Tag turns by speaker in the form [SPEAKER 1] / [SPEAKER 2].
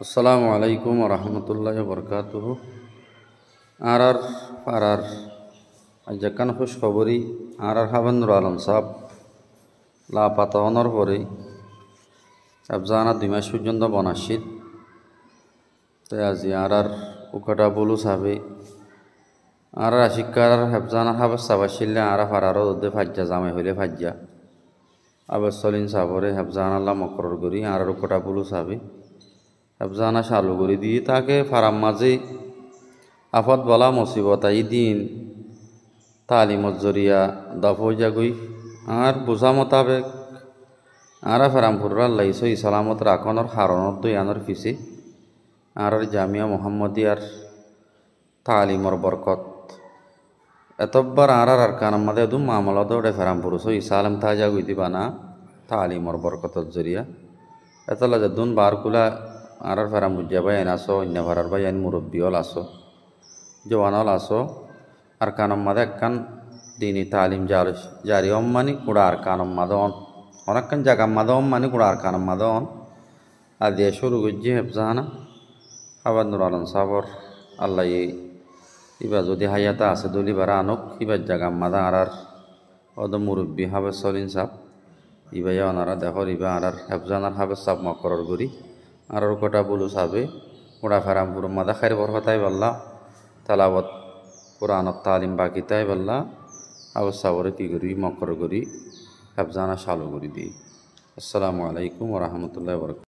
[SPEAKER 1] আসসালামু আলাইকুম রহমতুল্লাহ বরকাতুহ। আর পারার আজাকান খুশ খবরই আর হাবানুর আলম সাহ লাপাতা হনর পরে আফজানা 2 মাস পর্যন্ত বনাশিত তাই আজি আর উকাটা বলু সাবে আর আশিকার হাফজানা হাবাস সাবাসিল্লা আর পারারও ওদে ফাজ্জা জামে হইলে ফাজ্জা আবার সলিন সাবরে হাফজান আল্লাহ মকরর করি আর উকাটা বলু সাবে হাফজানা শালু করে দিয়ে তাকে ফারাম মাঝে আফত বলা মুসিবত এই দিন তালিমত জরিয়া দফজা গই আর বোঝা মোতাবেক আর ফারামপুর লাইছ ইসলামত রাখনের হারণত দয়ানোর ফিসে আর জামিয়া মোহাম্মদিয়ার তালিমর বরকত এতবার আর কানার মাঝে দুম মামলা দৌড়ে ফারামপুর ইসালাম তাজা গই দিবা না তালিমর বরকতর জরিয়া এতলা যে দুন বারকুলা আর ফারাম বুঝা বাইন আসো অন্য ভাড়ার বাইন মুরব্বীল আসো জওয়ানল আসো আর কানম মাদে একখান দিনী তালিম জারি অম্মানি কুড়া আর কানম মাদন অনেকখান জায়গা মাদা অম্মানি কুড়া আর কানম মাদন আর দিয়ে শুরু করছি হেফজাহানা হাবানুর আলম সাবর আল্লাহ ইবা যদি হাইয়াতা আছে দলি বারা আনক ইবার জায়গা মাদা আর অদ মুরব্বী হাবে সলিন সাহ ইবাই ওনারা দেখর ইবা আর হেফজানার হাবে সাব মকরর করি আর কটা বলু সাবে ওড়া ফারামপুর মাদা খাই বরকতাই বললা তালাবত কোরআনত তালিম বাকি তাই বললা আবার সাবরে কি করি মকর করি হেফজানা শালু করি দিই। আসসালামু আলাইকুম রহমতুল্লাহ বরকাত।